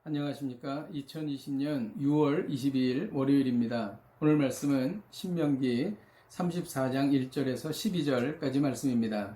안녕하십니까. 2020년 6월 22일 월요일입니다. 오늘 말씀은 신명기 34장 1절에서 12절까지 말씀입니다.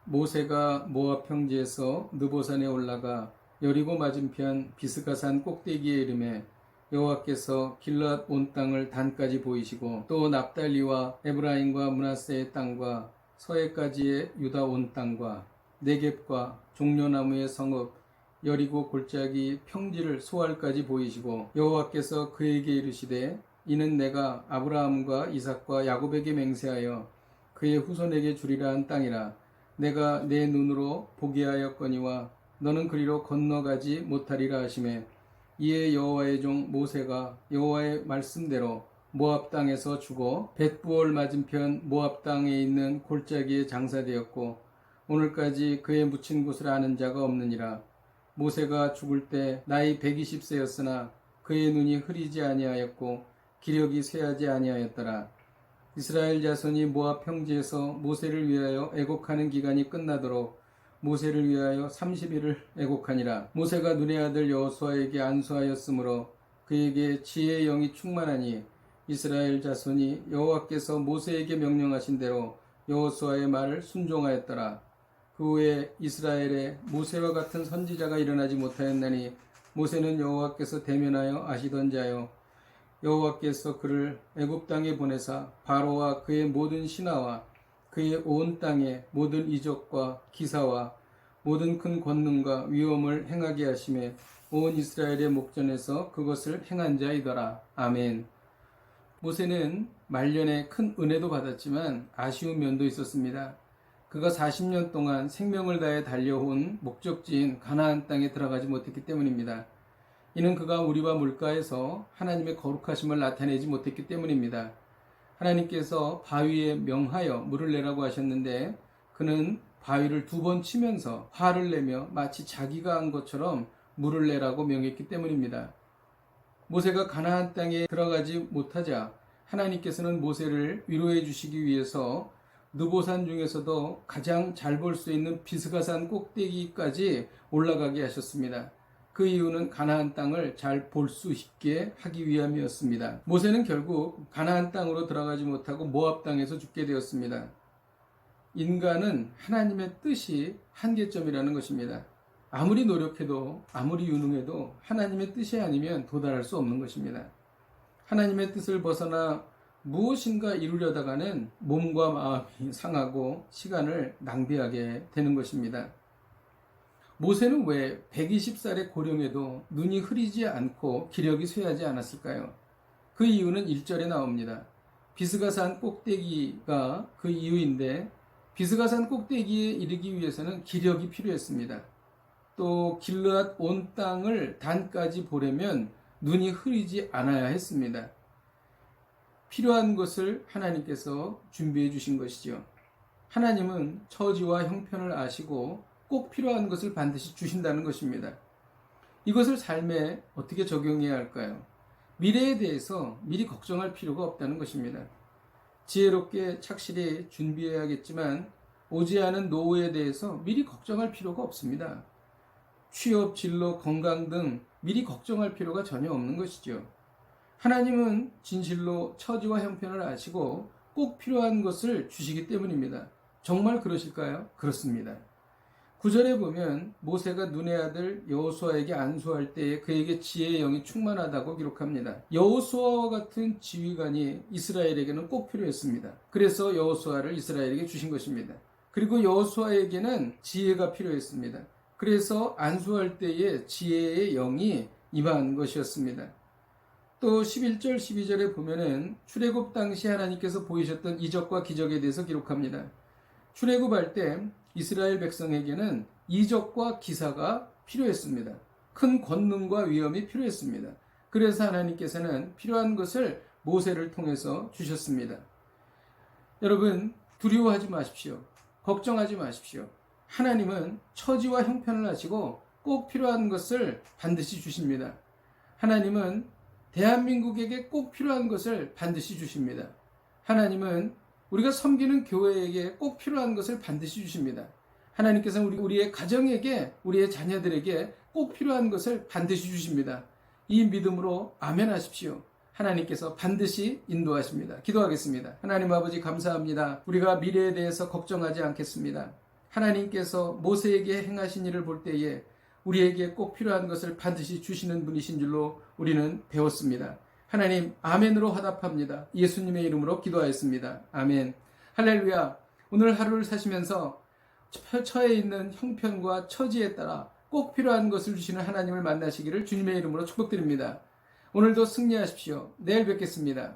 모세가 모압 평지에서 느보산에 올라가 여리고 맞은편 비스가산 꼭대기에 이르매 여호와께서 길앗 온 땅을 단까지 보이시고 또 납달리와 에브라임과 므낫세의 땅과 서해까지의 유다 온 땅과 네겝과 종려나무의 성읍 여리고 골짜기 평지를 소알까지 보이시고 여호와께서 그에게 이르시되 이는 내가 아브라함과 이삭과 야곱에게 맹세하여 그의 후손에게 주리라 한 땅이라. 내가 내 눈으로 보게 하였거니와 너는 그리로 건너가지 못하리라 하시매 이에 여호와의 종 모세가 여호와의 말씀대로 모압 땅에서 죽어 벳부올 맞은편 모압 땅에 있는 골짜기에 장사되었고 오늘까지 그의 묻힌 곳을 아는 자가 없느니라. 모세가 죽을 때 나이 120세였으나 그의 눈이 흐리지 아니하였고 기력이 쇠하지 아니하였더라. 이스라엘 자손이 모압 평지에서 모세를 위하여 애곡하는 기간이 끝나도록 모세를 위하여 30일을 애곡하니라. 모세가 눈의 아들 여호수아에게 안수하였으므로 그에게 지혜의 영이 충만하니 이스라엘 자손이 여호와께서 모세에게 명령하신 대로 여호수아의 말을 순종하였더라. 그 후에 이스라엘에 모세와 같은 선지자가 일어나지 못하였나니 모세는 여호와께서 대면하여 아시던 자요 여호와께서 그를 애굽 땅에 보내사 바로와 그의 모든 신하와 그의 온 땅의 모든 이적과 기사와 모든 큰 권능과 위엄을 행하게 하심에 온 이스라엘의 목전에서 그것을 행한 자이더라. 아멘. 모세는 말년에 큰 은혜도 받았지만 아쉬운 면도 있었습니다. 그가 40년 동안 생명을 다해 달려온 목적지인 가나안 땅에 들어가지 못했기 때문입니다. 이는 그가 우리와 물가에서 하나님의 거룩하심을 나타내지 못했기 때문입니다. 하나님께서 바위에 명하여 물을 내라고 하셨는데 그는 바위를 2번 치면서 화를 내며 마치 자기가 한 것처럼 물을 내라고 명했기 때문입니다. 모세가 가나안 땅에 들어가지 못하자 하나님께서는 모세를 위로해 주시기 위해서 느보산 중에서도 가장 잘 볼 수 있는 비스가산 꼭대기까지 올라가게 하셨습니다. 그 이유는 가나안 땅을 잘 볼 수 있게 하기 위함이었습니다. 모세는 결국 가나안 땅으로 들어가지 못하고 모압 땅에서 죽게 되었습니다. 인간은 하나님의 뜻이 한계점이라는 것입니다. 아무리 노력해도 아무리 유능해도 하나님의 뜻이 아니면 도달할 수 없는 것입니다. 하나님의 뜻을 벗어나 무엇인가 이루려다가는 몸과 마음이 상하고 시간을 낭비하게 되는 것입니다. 모세는 왜 120살의 고령에도 눈이 흐리지 않고 기력이 쇠하지 않았을까요? 그 이유는 1절에 나옵니다. 비스가산 꼭대기가 그 이유인데 비스가산 꼭대기에 이르기 위해서는 기력이 필요했습니다. 또 길르앗 온 땅을 단까지 보려면 눈이 흐리지 않아야 했습니다. 필요한 것을 하나님께서 준비해 주신 것이죠. 하나님은 처지와 형편을 아시고 꼭 필요한 것을 반드시 주신다는 것입니다. 이것을 삶에 어떻게 적용해야 할까요? 미래에 대해서 미리 걱정할 필요가 없다는 것입니다. 지혜롭게 착실히 준비해야겠지만 오지 않은 노후에 대해서 미리 걱정할 필요가 없습니다. 취업, 진로, 건강 등 미리 걱정할 필요가 전혀 없는 것이죠. 하나님은 진실로 처지와 형편을 아시고 꼭 필요한 것을 주시기 때문입니다. 정말 그러실까요? 그렇습니다. 9절에 보면 모세가 눈의 아들 여호수아에게 안수할 때에 그에게 지혜의 영이 충만하다고 기록합니다. 여호수아와 같은 지휘관이 이스라엘에게는 꼭 필요했습니다. 그래서 여호수아를 이스라엘에게 주신 것입니다. 그리고 여호수아에게는 지혜가 필요했습니다. 그래서 안수할 때에 지혜의 영이 임한 것이었습니다. 또 11절 12절에 보면은 출애굽 당시 하나님께서 보이셨던 이적과 기적에 대해서 기록합니다. 출애굽할 때 이스라엘 백성에게는 이적과 기사가 필요했습니다. 큰 권능과 위엄이 필요했습니다. 그래서 하나님께서는 필요한 것을 모세를 통해서 주셨습니다. 여러분, 두려워하지 마십시오. 걱정하지 마십시오. 하나님은 처지와 형편을 아시고 꼭 필요한 것을 반드시 주십니다. 하나님은 대한민국에게 꼭 필요한 것을 반드시 주십니다. 하나님은 우리가 섬기는 교회에게 꼭 필요한 것을 반드시 주십니다. 하나님께서는 우리의 가정에게, 우리의 자녀들에게 꼭 필요한 것을 반드시 주십니다. 이 믿음으로 아멘 하십시오. 하나님께서 반드시 인도하십니다. 기도하겠습니다. 하나님 아버지 감사합니다. 우리가 미래에 대해서 걱정하지 않겠습니다. 하나님께서 모세에게 행하신 일을 볼 때에 우리에게 꼭 필요한 것을 반드시 주시는 분이신 줄로 우리는 배웠습니다. 하나님 아멘으로 화답합니다. 예수님의 이름으로 기도하였습니다. 아멘. 할렐루야. 오늘 하루를 사시면서 처해 있는 형편과 처지에 따라 꼭 필요한 것을 주시는 하나님을 만나시기를 주님의 이름으로 축복드립니다. 오늘도 승리하십시오. 내일 뵙겠습니다.